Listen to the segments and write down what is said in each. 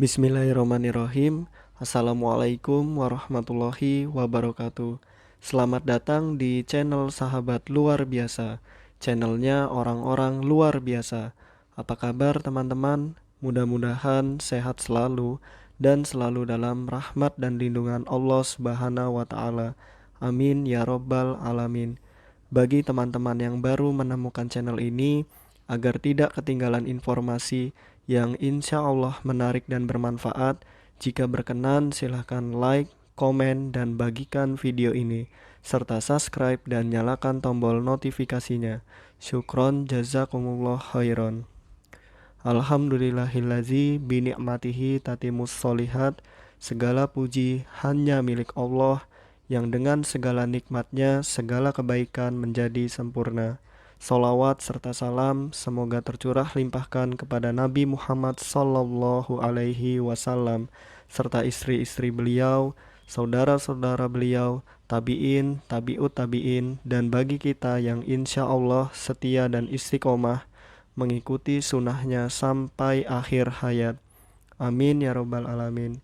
Bismillahirrahmanirrahim. Assalamualaikum warahmatullahi wabarakatuh. Selamat datang di channel Sahabat Luar Biasa. Channelnya orang-orang luar biasa. Apa kabar teman-teman? Mudah-mudahan sehat selalu dan selalu dalam rahmat dan lindungan Allah Subhanahu wa taala. Amin ya robbal alamin. Bagi teman-teman yang baru menemukan channel ini, agar tidak ketinggalan informasi yang insya Allah menarik dan bermanfaat, jika berkenan silahkan like, komen, dan bagikan video ini, serta subscribe dan nyalakan tombol notifikasinya. Syukron jazakumullah khairan. Alhamdulillahillazi bini'matihi tatimus solihat. Segala puji hanya milik Allah, yang dengan segala nikmatnya segala kebaikan menjadi sempurna. Salawat serta salam semoga tercurah limpahkan kepada Nabi Muhammad Sallallahu Alaihi Wasallam serta istri-istri beliau, saudara-saudara beliau, tabi'in, tabi'ut tabi'in, dan bagi kita yang insya Allah setia dan istiqomah mengikuti sunnahnya sampai akhir hayat. Amin ya robbal alamin.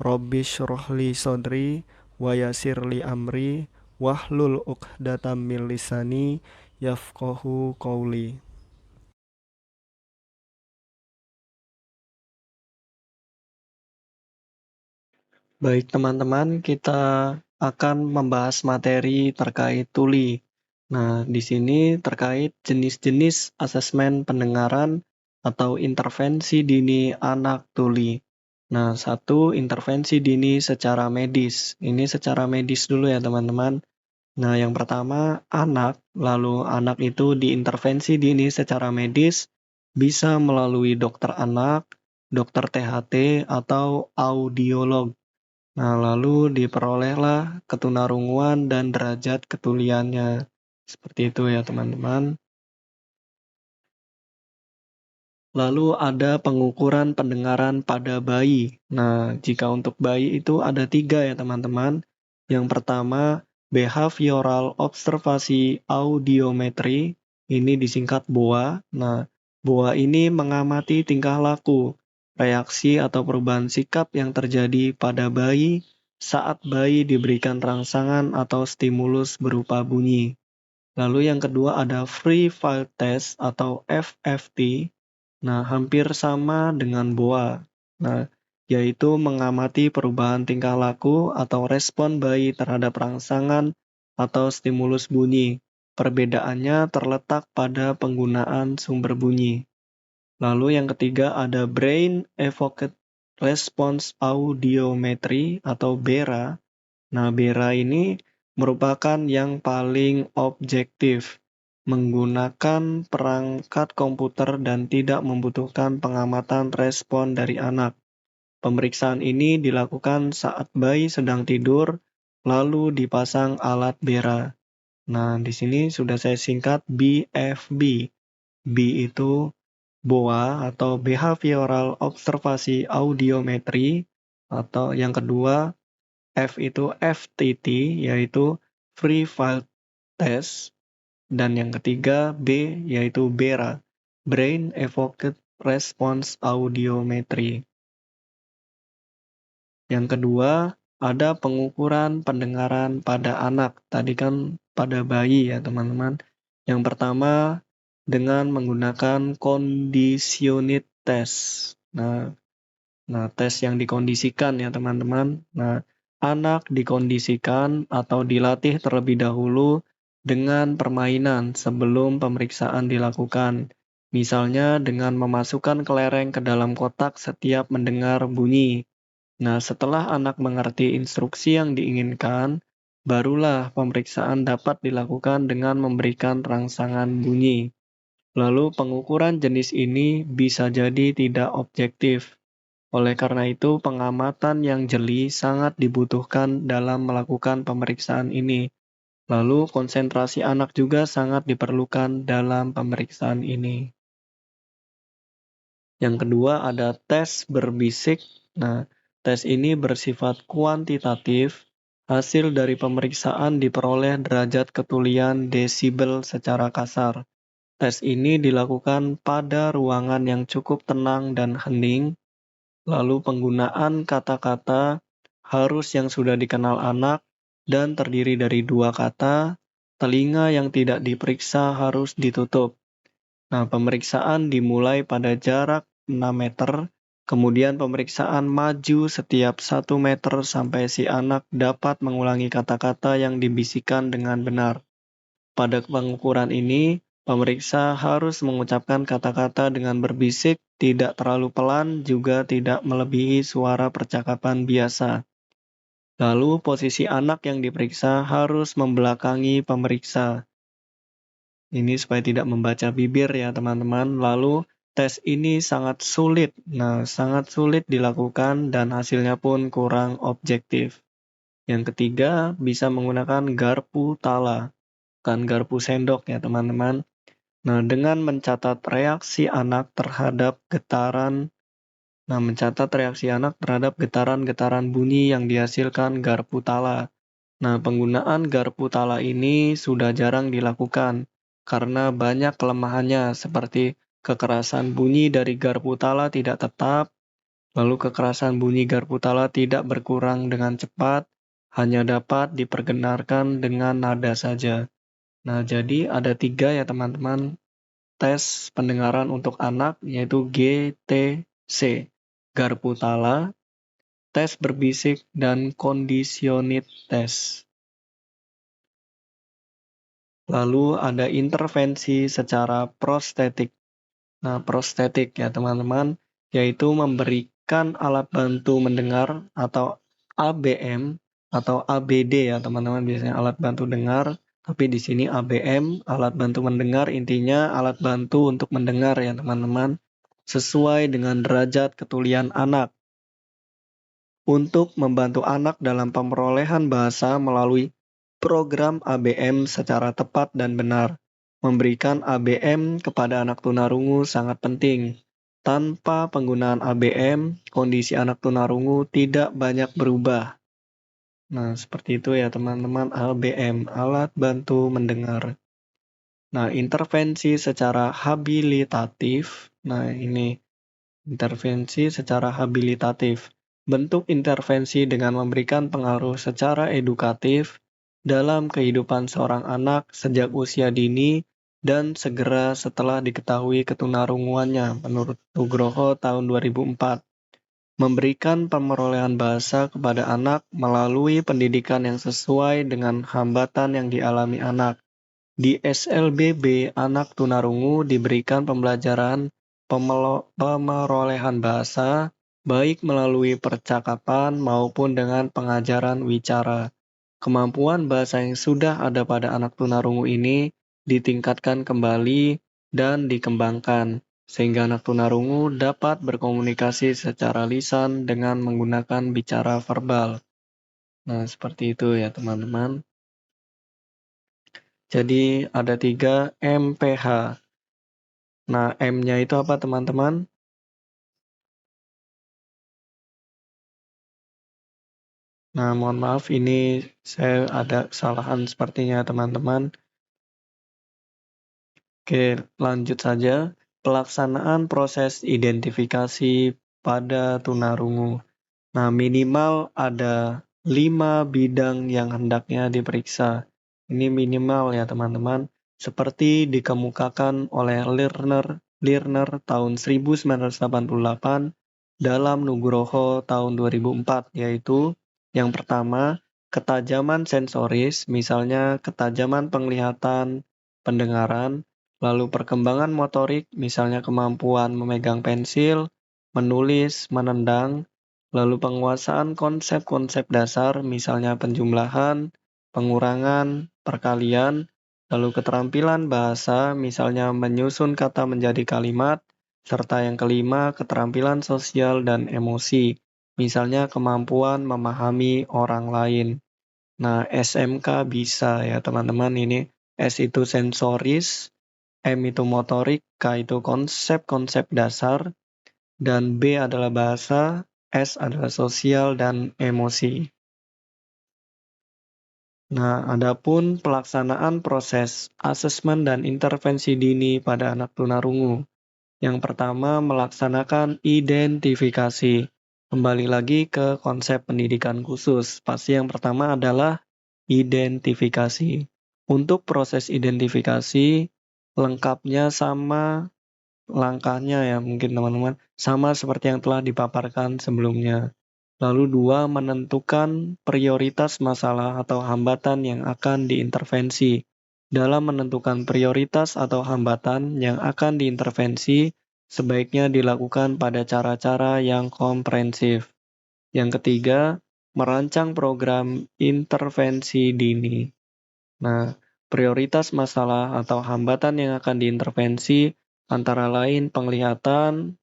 Rabbi syrohli sodri wa yasirli amri wahlul uqdatam min lisani yafqahu qawli. Baik teman-teman, kita akan membahas materi terkait tuli. Nah, di sini terkait jenis-jenis asesmen pendengaran atau intervensi dini anak tuli. Nah, satu intervensi dini secara medis. Ini secara medis dulu ya teman-teman. Nah, yang pertama anak, lalu anak itu diintervensi dini secara medis bisa melalui dokter anak, dokter THT, atau audiolog. Nah, lalu diperolehlah ketunarunguan dan derajat ketuliannya. Seperti itu ya teman-teman. Lalu ada pengukuran pendengaran pada bayi. Nah, jika untuk bayi itu ada 3 ya teman-teman. Yang pertama, Behavioral Observasi Audiometry. Ini disingkat BOA. Nah, BOA ini mengamati tingkah laku, reaksi atau perubahan sikap yang terjadi pada bayi saat bayi diberikan rangsangan atau stimulus berupa bunyi. Lalu yang kedua ada Free File Test atau FFT. Nah, hampir sama dengan BOA. Nah, yaitu mengamati perubahan tingkah laku atau respon bayi terhadap rangsangan atau stimulus bunyi. Perbedaannya terletak pada penggunaan sumber bunyi. Lalu yang ketiga ada Brain Evoked Response Audiometry atau BERA. Nah, BERA ini merupakan yang paling objektif, menggunakan perangkat komputer dan tidak membutuhkan pengamatan respon dari anak. Pemeriksaan ini dilakukan saat bayi sedang tidur, lalu dipasang alat BERA. Nah, di sini sudah saya singkat BFB. B itu BOA atau Behavioral Observasi Audiometry, atau yang kedua F itu FTT, yaitu Free File Test, dan yang ketiga B yaitu BERA, Brain Evoked Response Audiometry. Yang kedua, ada pengukuran pendengaran pada anak. Tadi kan pada bayi ya teman-teman. Yang pertama dengan menggunakan conditioned test. Nah, tes yang dikondisikan ya teman-teman. Nah, anak dikondisikan atau dilatih terlebih dahulu dengan permainan sebelum pemeriksaan dilakukan. Misalnya dengan memasukkan kelereng ke dalam kotak setiap mendengar bunyi. Nah, setelah anak mengerti instruksi yang diinginkan, barulah pemeriksaan dapat dilakukan dengan memberikan rangsangan bunyi. Lalu pengukuran jenis ini bisa jadi tidak objektif. Oleh karena itu, pengamatan yang jeli sangat dibutuhkan dalam melakukan pemeriksaan ini. Lalu, konsentrasi anak juga sangat diperlukan dalam pemeriksaan ini. Yang kedua ada tes berbisik. Nah, tes ini bersifat kuantitatif. Hasil dari pemeriksaan diperoleh derajat ketulian desibel secara kasar. Tes ini dilakukan pada ruangan yang cukup tenang dan hening. Lalu penggunaan kata-kata harus yang sudah dikenal anak dan terdiri dari 2 kata. Telinga yang tidak diperiksa harus ditutup. Nah, pemeriksaan dimulai pada jarak 6 meter, kemudian pemeriksaan maju setiap 1 meter sampai si anak dapat mengulangi kata-kata yang dibisikkan dengan benar. Pada pengukuran ini, pemeriksa harus mengucapkan kata-kata dengan berbisik, tidak terlalu pelan, juga tidak melebihi suara percakapan biasa. Lalu posisi anak yang diperiksa harus membelakangi pemeriksa. Ini supaya tidak membaca bibir ya teman-teman. Lalu tes ini sangat sulit. Nah, sangat sulit dilakukan dan hasilnya pun kurang objektif. Yang ketiga, bisa menggunakan garpu tala, bukan garpu sendok ya teman-teman. Nah, dengan mencatat reaksi anak terhadap getaran getaran bunyi yang dihasilkan garpu tala. Nah, penggunaan garpu tala ini sudah jarang dilakukan karena banyak kelemahannya seperti kekerasan bunyi dari garpu tala tidak tetap, lalu kekerasan bunyi garpu tala tidak berkurang dengan cepat, hanya dapat diperdengarkan dengan nada saja. Nah, jadi ada 3 ya teman-teman tes pendengaran untuk anak yaitu GTC, garpu tala, tes berbisik, dan conditioned test. Lalu ada intervensi secara prostetik. Nah, prostetik ya teman-teman, yaitu memberikan alat bantu mendengar atau ABM atau ABD ya teman-teman, biasanya alat bantu dengar, tapi di sini ABM, alat bantu mendengar, intinya alat bantu untuk mendengar ya teman-teman, sesuai dengan derajat ketulian anak. Untuk membantu anak dalam pemerolehan bahasa melalui program ABM secara tepat dan benar. Memberikan ABM kepada anak tunarungu sangat penting. Tanpa penggunaan ABM, kondisi anak tunarungu tidak banyak berubah. Nah, seperti itu ya teman-teman, ABM, alat bantu mendengar. Nah, intervensi secara habilitatif. Nah, ini intervensi secara habilitatif. Bentuk intervensi dengan memberikan pengaruh secara edukatif dalam kehidupan seorang anak sejak usia dini dan segera setelah diketahui ketunarunguannya menurut Nugroho tahun 2004. Memberikan pemerolehan bahasa kepada anak melalui pendidikan yang sesuai dengan hambatan yang dialami anak. Di SLBB, anak tunarungu diberikan pembelajaran pemerolehan bahasa, baik melalui percakapan maupun dengan pengajaran wicara. Kemampuan bahasa yang sudah ada pada anak tunarungu ini ditingkatkan kembali dan dikembangkan, sehingga anak tunarungu dapat berkomunikasi secara lisan dengan menggunakan bicara verbal. Nah, seperti itu ya teman-teman. Jadi ada 3 MPH. Nah, M-nya itu apa teman-teman? Nah, mohon maaf ini saya ada kesalahan sepertinya teman-teman. Oke, lanjut saja. Pelaksanaan proses identifikasi pada tunarungu. Nah, minimal ada 5 bidang yang hendaknya diperiksa. Ini minimal ya teman-teman. Seperti dikemukakan oleh Lerner tahun 1988 dalam Nugroho tahun 2004, yaitu yang pertama, ketajaman sensoris, misalnya ketajaman penglihatan, pendengaran, lalu perkembangan motorik, misalnya kemampuan memegang pensil, menulis, menendang, lalu penguasaan konsep-konsep dasar, misalnya penjumlahan, pengurangan, perkalian, lalu keterampilan bahasa, misalnya menyusun kata menjadi kalimat, serta yang kelima, keterampilan sosial dan emosi, misalnya kemampuan memahami orang lain. Nah, SMK bisa ya teman-teman ini. S itu sensoris, M itu motorik, K itu konsep-konsep dasar, dan B adalah bahasa, S adalah sosial dan emosi. Nah, adapun pelaksanaan proses asesmen dan intervensi dini pada anak tunarungu. Yang pertama, melaksanakan identifikasi. Kembali lagi ke konsep pendidikan khusus. Pasti yang pertama adalah identifikasi. Untuk proses identifikasi, lengkapnya sama langkahnya ya mungkin teman-teman, sama seperti yang telah dipaparkan sebelumnya. Lalu dua, menentukan prioritas masalah atau hambatan yang akan diintervensi. Dalam menentukan prioritas atau hambatan yang akan diintervensi, sebaiknya dilakukan pada cara-cara yang komprehensif. Yang ketiga, merancang program intervensi dini. Nah, prioritas masalah atau hambatan yang akan diintervensi antara lain penglihatan,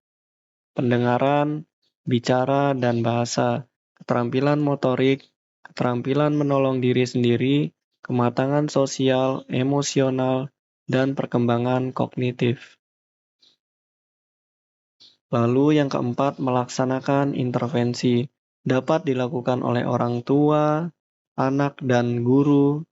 pendengaran, bicara, dan bahasa, keterampilan motorik, keterampilan menolong diri sendiri, kematangan sosial, emosional, dan perkembangan kognitif. Lalu yang keempat, melaksanakan intervensi. Dapat dilakukan oleh orang tua, anak, dan guru.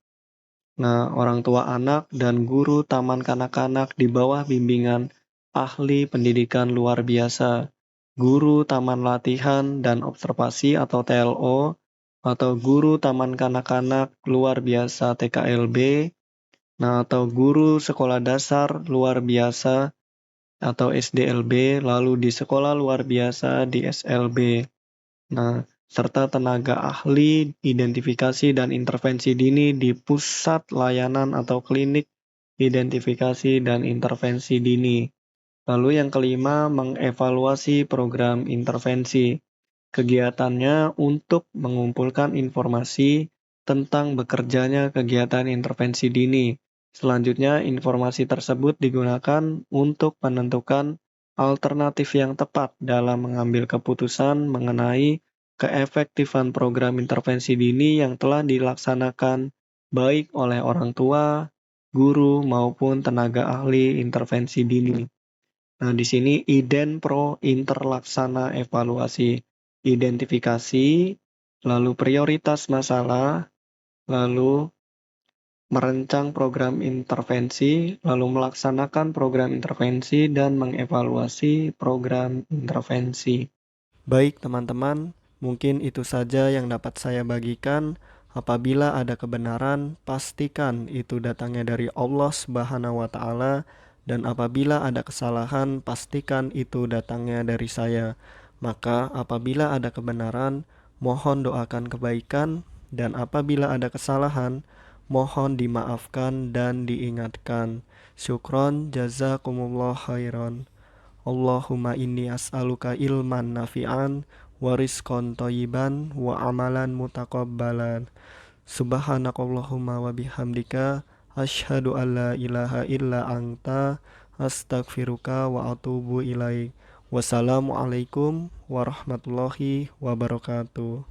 Nah, orang tua anak dan guru taman kanak-kanak di bawah bimbingan ahli pendidikan luar biasa, guru taman latihan dan observasi atau TLO, atau guru taman kanak-kanak luar biasa TKLB, nah atau guru sekolah dasar luar biasa atau SDLB, lalu di sekolah luar biasa di SLB. Nah, serta tenaga ahli identifikasi dan intervensi dini di pusat layanan atau klinik identifikasi dan intervensi dini. Lalu yang kelima, mengevaluasi program intervensi. Kegiatannya untuk mengumpulkan informasi tentang bekerjanya kegiatan intervensi dini. Selanjutnya, informasi tersebut digunakan untuk menentukan alternatif yang tepat dalam mengambil keputusan mengenai keefektifan program intervensi dini yang telah dilaksanakan baik oleh orang tua, guru, maupun tenaga ahli intervensi dini. Nah, di sini IDENPRO interlaksana evaluasi, identifikasi, lalu prioritas masalah, lalu merancang program intervensi, lalu melaksanakan program intervensi, dan mengevaluasi program intervensi. Baik teman-teman, mungkin itu saja yang dapat saya bagikan. Apabila ada kebenaran, pastikan itu datangnya dari Allah Subhanahu wa Ta'ala, dan apabila ada kesalahan, pastikan itu datangnya dari saya. Maka apabila ada kebenaran, mohon doakan kebaikan, dan apabila ada kesalahan, mohon dimaafkan dan diingatkan. Syukron, jazakumullah khairan. Allahumma inni as'aluka ilman nafi'an wa rizqan thayyiban wa amalan mutaqabbalan. Subhanakallahumma wa bihamdika asyhadu an la ilaha illa anta astaghfiruka wa atubu ilaik. Wassalamualaikum warahmatullahi wabarakatuh.